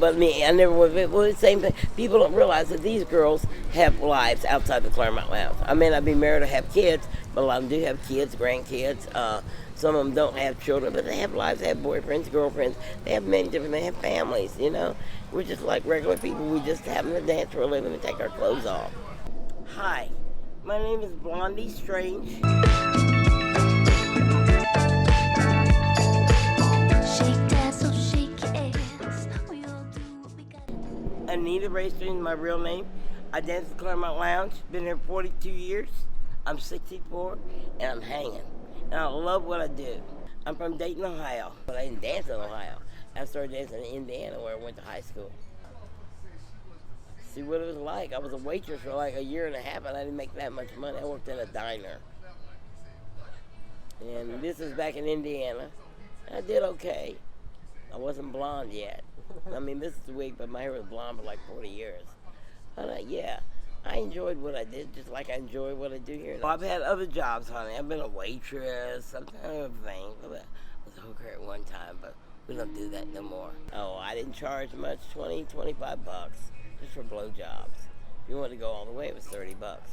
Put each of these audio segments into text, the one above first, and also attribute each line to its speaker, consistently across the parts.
Speaker 1: but me, I never would. Well, the same thing. People don't realize that these girls have lives outside the Claremont Lounge. I may not be married or have kids, but a lot of them do have kids, grandkids. Some of them don't have children, but they have lives. They have boyfriends, girlfriends. They have many different. They have families. You know, we're just like regular people. We just happen to dance for a living and take our clothes off. Hi, my name is Blondie Strange. Anita Raystream is my real name. I dance at Claremont Lounge. Been here 42 years. I'm 64 and I'm hanging. And I love what I do. I'm from Dayton, Ohio, but I didn't dance in Ohio. I started dancing in Indiana where I went to high school. See what it was like. I was a waitress for like a year and a half and I didn't make that much money. I worked in a diner. And this is back in Indiana. I did okay. I wasn't blonde yet. I mean, this is the wig, but my hair was blonde for like 40 years. But yeah, I enjoyed what I did, just like I enjoy what I do here. Well, I've had other jobs, honey. I've been a waitress, some kind of thing. I was a hooker at one time, but we don't do that no more. Oh, I didn't charge much, 20, 25 bucks, just for blowjobs. If you wanted to go all the way, it was 30 bucks.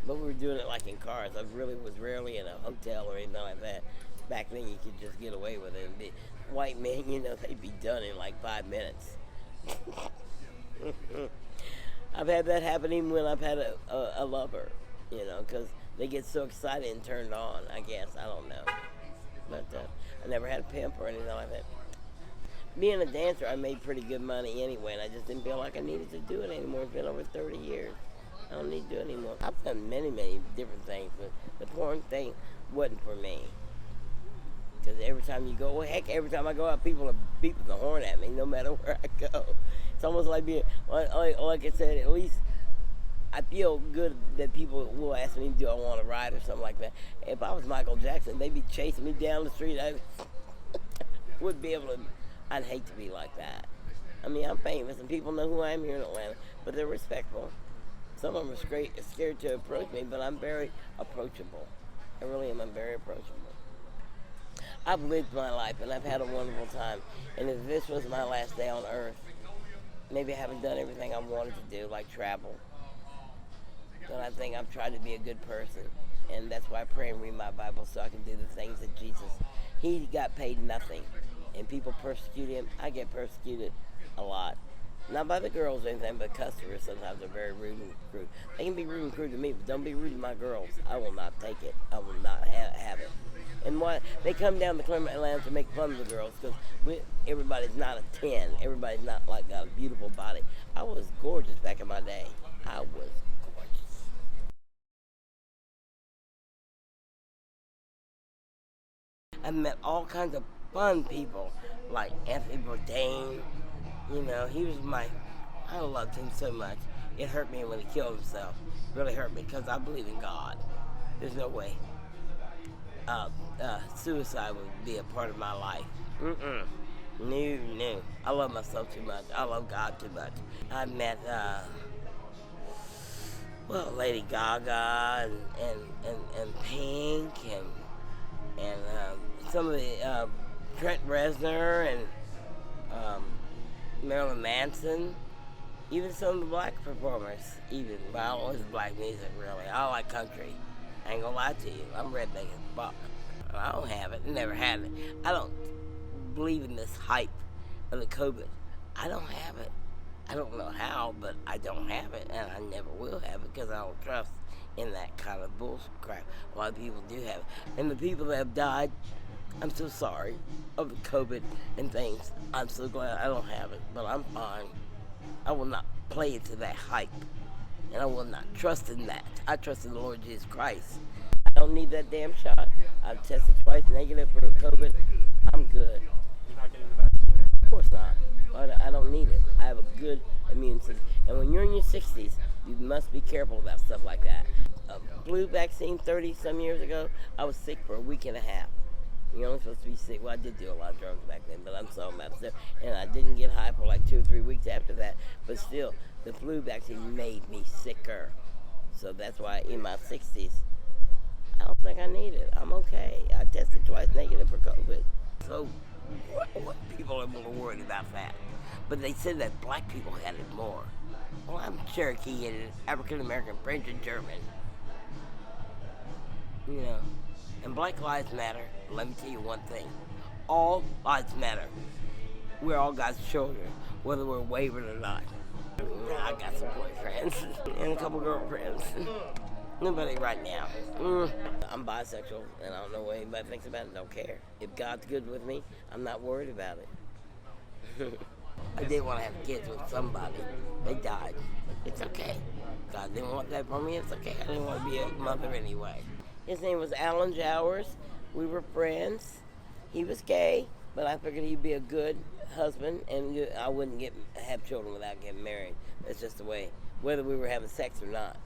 Speaker 1: But we were doing it like in cars. I really was rarely in a hotel or anything like that. Back then, you could just get away with it. White men, you know, they'd be done in like 5 minutes. I've had that happen even when I've had a lover, you know, because they get so excited and turned on, I guess. I don't know. But I never had a pimp or anything like that. Being a dancer, I made pretty good money anyway, and I just didn't feel like I needed to do it anymore. It's been over 30 years. I don't need to do it anymore. I've done many, many different things, but the porn thing wasn't for me. Because every time you go, well, heck, every time I go out, people are beeping the horn at me, no matter where I go. It's almost like being, like I said, at least I feel good that people will ask me, do I want to ride or something like that. If I was Michael Jackson, they'd be chasing me down the street. I wouldn't be able to, I'd hate to be like that. I mean, I'm famous and people know who I am here in Atlanta, but they're respectful. Some of them are scared to approach me, but I'm very approachable. I really am. I'm very approachable. I've lived my life and I've had a wonderful time. And if this was my last day on earth, maybe I haven't done everything I wanted to do, like travel. But I think I've tried to be a good person. And that's why I pray and read my Bible so I can do the things that Jesus, he got paid nothing. And people persecute him. I get persecuted a lot. Not by the girls or anything, but customers sometimes are very rude and crude. They can be rude and crude to me, but don't be rude to my girls. I will not take it. I will not have it. And why they come down the Claremont Lounge to make fun of the girls, because everybody's not a 10. Everybody's not like got a beautiful body. I was gorgeous back in my day. I was gorgeous. I met all kinds of fun people, like Anthony Bourdain. You know, he was I loved him so much. It hurt me when he killed himself. It really hurt me because I believe in God. There's no way suicide would be a part of my life. No. I love myself too much. I love God too much. I met, Lady Gaga and Pink and some of the Trent Reznor and Marilyn Manson, even some of the black performers, but I don't listen to black music really. I like country. I ain't gonna lie to you. I'm redneck as fuck. I don't have it. Never had it. I don't believe in this hype of the COVID. I don't have it. I don't know how, but I don't have it, and I never will have it because I don't trust in that kind of bullshit crap. A lot of people do have it. And the people that have died, I'm so sorry of the COVID and things. I'm so glad I don't have it, but I'm fine. I will not play into that hype, and I will not trust in that. I trust in the Lord Jesus Christ. I don't need that damn shot. I've tested twice negative for COVID. I'm good.
Speaker 2: You're not getting the vaccine?
Speaker 1: Of course not. I don't need it. I have a good immune system. And when you're in your 60s, you must be careful about stuff like that. Flu vaccine 30-some years ago, I was sick for a week and a half. You're only supposed to be sick. Well, I did do a lot of drugs back then, but I'm so messed up. And I didn't get high for like 2 or 3 weeks after that. But still, the flu vaccine made me sicker. So that's why in my 60s, I don't think I need it. I'm okay. I tested twice negative for COVID. So what people are more worried about that? But they said that black people had it more. Well, I'm Cherokee and African American, French, and German. You know, and Black Lives Matter. Let me tell you one thing: all lives matter. We're all God's children, whether we're wavered or not. I got some boyfriends and a couple girlfriends. Nobody right now. I'm bisexual, and I don't know what anybody thinks about it. Don't care. If God's good with me, I'm not worried about it. I did want to have kids with somebody. They died. It's okay. God didn't want that for me. It's okay. I didn't want to be a mother anyway. His name was Alan Jowers. We were friends. He was gay, but I figured he'd be a good husband, and I wouldn't have children without getting married. That's just the way, whether we were having sex or not.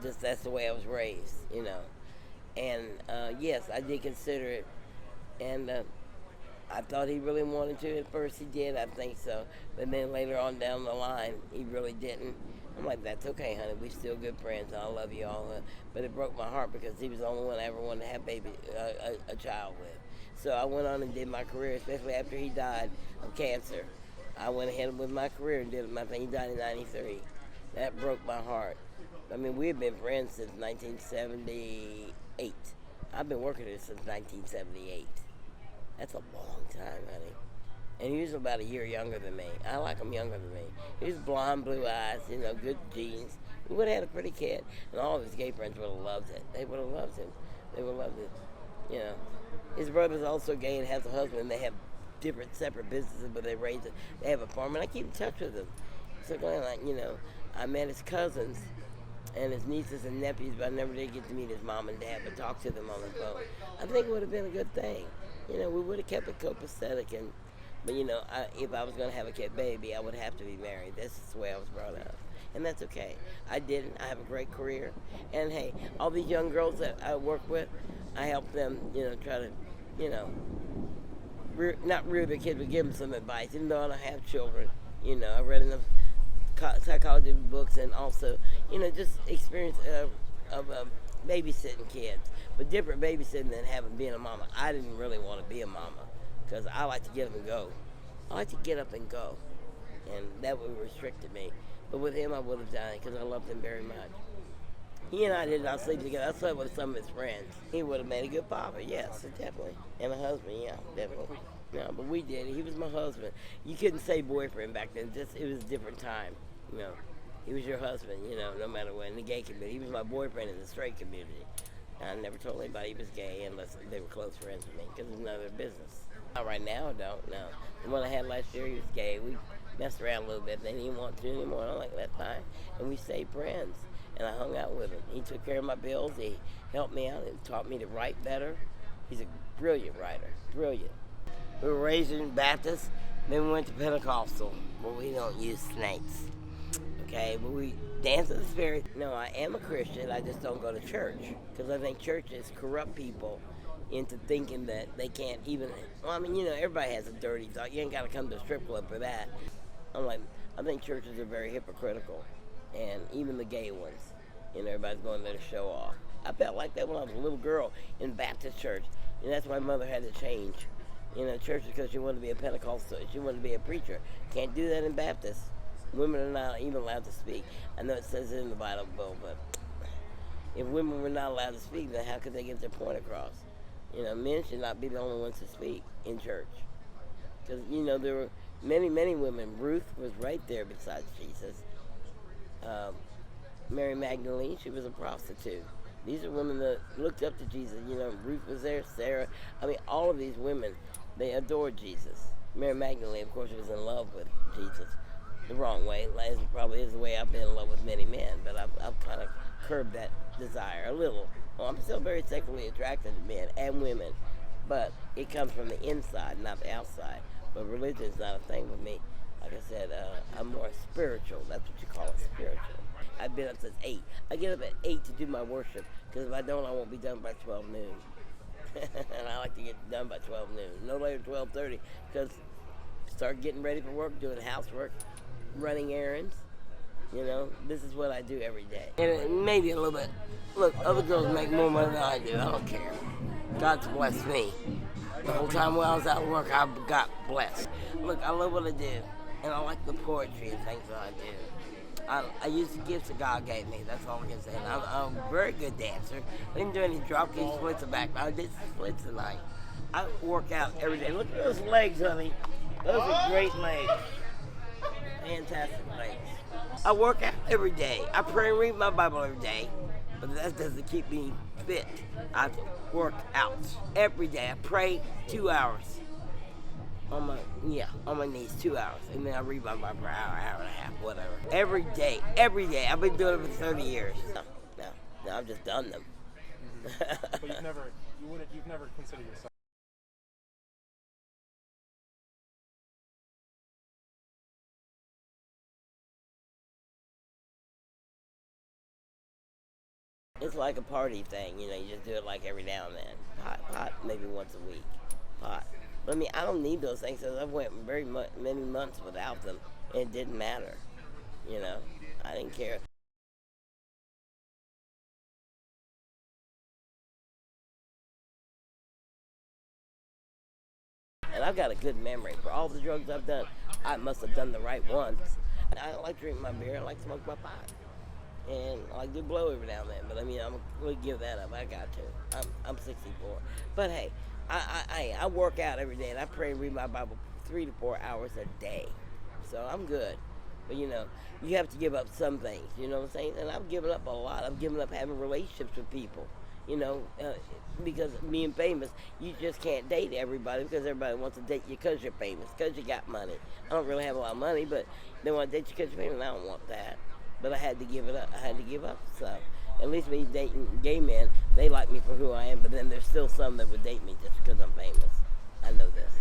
Speaker 1: That's the way I was raised, you know. And yes, I did consider it, and I thought he really wanted to. At first he did, I think so. But then later on down the line, he really didn't. I'm like, that's okay, honey. We're still good friends. I love you all. But it broke my heart because he was the only one I ever wanted to have a child with. So I went on and did my career, especially after he died of cancer. I went ahead with my career and did my thing. He died in 93. That broke my heart. I mean, we had been friends since 1978. I've been working here since 1978. That's a long time, honey. And he was about a year younger than me. I like him younger than me. He was blonde, blue eyes, you know, good genes. We would have had a pretty kid. And all of his gay friends would have loved it. They would have loved him. They would have loved it, you know. His brother's also gay and has a husband. They have different separate businesses, but they raise it. They have a farm, and I keep in touch with them. So going like, you know, I met his cousins and his nieces and nephews, but I never did get to meet his mom and dad, but talk to them on the phone. I think it would have been a good thing. You know, we would have kept it copacetic, but you know, if I was going to have a kid baby, I would have to be married. That's just the way I was brought up. And that's okay. I didn't. I have a great career. And hey, all these young girls that I work with, I help them, you know, try to, you know, not rear their kids, but give them some advice. Even though I don't have children, you know, I read enough psychology books and also, you know, just experience of babysitting kids. But different babysitting than having being a mama. I didn't really want to be a mama because I like to get up and go. I like to get up and go. And that would have restricted me. But with him, I would have done it because I loved him very much. He and I did not sleep together. I slept with some of his friends. He would have made a good father, yes, definitely. And a husband, yeah, definitely. No, but we did. He was my husband. You couldn't say boyfriend back then. Just it was a different time, you know. He was your husband, you know, no matter what. In the gay community, he was my boyfriend in the straight community. I never told anybody he was gay unless they were close friends with me because it's none of their business. Not right now, I don't know. The one I had last year, he was gay. We messed around a little bit. Then he didn't want to anymore. I'm like, that's fine. And we stayed friends. And I hung out with him. He took care of my bills. He helped me out and taught me to write better. He's a brilliant writer. Brilliant. We were raised in Baptist. Then we went to Pentecostal. But we don't use snakes. Okay? But we dance to the Spirit. No, I am a Christian. I just don't go to church. Because I think churches corrupt people into thinking that they can't even... Well, I mean, you know, everybody has a dirty thought. You ain't got to come to a strip club for that. I'm like, I think churches are very hypocritical. And even the gay ones. You know, everybody's going there to show off. I felt like that when I was a little girl in Baptist church. And that's why my mother had to change. You know, church because she wanted to be a Pentecostal. She wanted to be a preacher. Can't do that in Baptist. Women are not even allowed to speak. I know it says it in the Bible, but if women were not allowed to speak, then how could they get their point across? You know, men should not be the only ones to speak in church. Because, you know, there were many, many women. Ruth was right there besides Jesus. Mary Magdalene, she was a prostitute. These are women that looked up to Jesus. You know, Ruth was there, Sarah. I mean, all of these women, they adored Jesus. Mary Magdalene, of course, was in love with Jesus. The wrong way. It probably is the way I've been in love with many men, but I've kind of curbed that desire a little. Well, I'm still very sexually attracted to men and women, but it comes from the inside, not the outside. But religion is not a thing with me. Like I said, I'm more spiritual. That's what you call it, spiritual. I've been up since 8. I get up at 8 to do my worship, because if I don't, I won't be done by 12 noon. And I like to get done by 12 noon. No later than 12:30, because start getting ready for work, doing housework, running errands. You know, this is what I do every day. And maybe a little bit. Look, other girls make more money than I do. I don't care. God's blessed me. The whole time while I was out of work, I got blessed. Look, I love what I do, and I like the poetry and things that I do. I use the gifts that God gave me. That's all I can say. And I'm a very good dancer. I didn't do any drop kicks, splits, or back. I did splits tonight. I work out every day. Look at those legs, honey. Those are great legs. Fantastic legs. I work out every day. I pray and read my Bible every day. But that doesn't keep me fit. I work out every day. I pray 2 hours on my knees, 2 hours, and then I read my Bible for an hour and a half, whatever. Every day. I've been doing it for 30 years. No, I've just done them.
Speaker 2: But you've never considered yourself.
Speaker 1: It's like a party thing, you just do it like every now and then. Pot maybe once a week. Pot. But I don't need those things because I went many months without them, and it didn't matter. I didn't care. And I've got a good memory. For all the drugs I've done, I must have done the right ones. I don't like drinking my beer. I like to smoke my pot. And I like to blow every now and then. But I'm going to give that up. I got to. I'm 64. But hey, I work out every day, and I pray and read my Bible 3 to 4 hours a day. So I'm good. But you have to give up some things. You know what I'm saying? And I've given up a lot. I've given up having relationships with people. Because being famous, you just can't date everybody because everybody wants to date you because you're famous, because you got money. I don't really have a lot of money, but they want to date you because you're famous. I don't want that. But I had to give it up. I had to give up some. At least me dating gay men, they like me for who I am, but then there's still some that would date me just because I'm famous. I know this.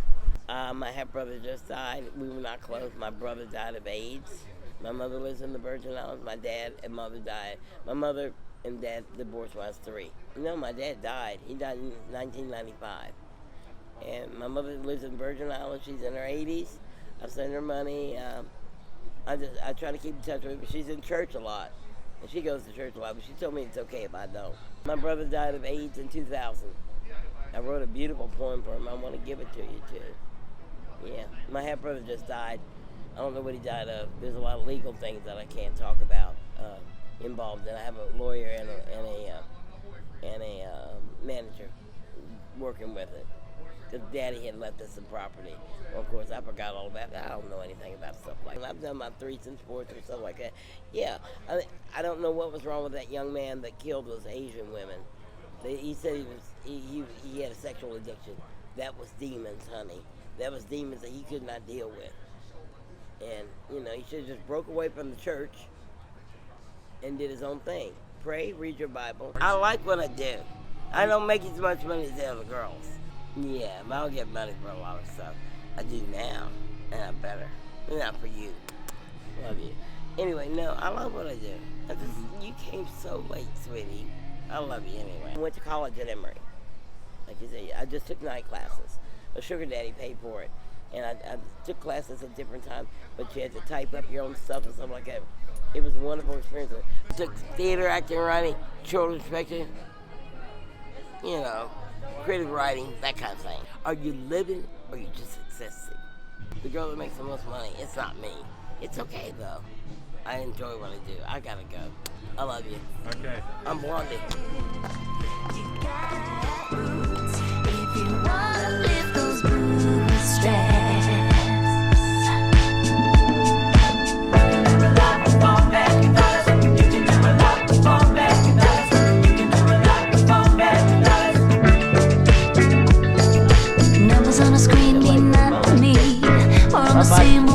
Speaker 1: My half brother just died. We were not close. My brother died of AIDS. My mother lives in the Virgin Islands. My dad and mother died. My mother and dad divorced when I was 3. My dad died. He died in 1995. And my mother lives in the Virgin Islands. She's in her 80s. I send her money. I try to keep in touch with her, but she's in church a lot. And she goes to church a lot, but she told me it's okay if I don't. My brother died of AIDS in 2000. I wrote a beautiful poem for him. I want to give it to you, too. Yeah. My half-brother just died. I don't know what he died of. There's a lot of legal things that I can't talk about involved in. I have a lawyer and a manager working with it. Because Daddy had left us some property. Well, of course, I forgot all about that. I don't know anything about stuff like that. I've done my threes and sports or stuff like that. Yeah, I don't know what was wrong with that young man that killed those Asian women. He said he had a sexual addiction. That was demons, honey. That was demons that he could not deal with. And, he should have just broke away from the church and did his own thing. Pray, read your Bible. I like what I do. I don't make as much money as the other girls. Yeah, but I don't get money for a lot of stuff. I do now, and I better. Not for you. Love you. Anyway, no, I love what I do. You came so late, sweetie. I love you anyway. I went to college at Emory. Like you say, I just took night classes. A sugar daddy paid for it. And I took classes at different times, but you had to type up your own stuff and stuff like that. It was a wonderful experience. I took theater, acting, writing, children's fiction, creative writing, that kind of thing. Are you living or are you just existing? The girl that makes the most money, it's not me. It's okay though. I enjoy what I do. I gotta go. I love you.
Speaker 2: Okay.
Speaker 1: I'm Blondie.
Speaker 3: You got roots if you wanna lift those bootstraps. Numbers on a screen mean not me, or on the same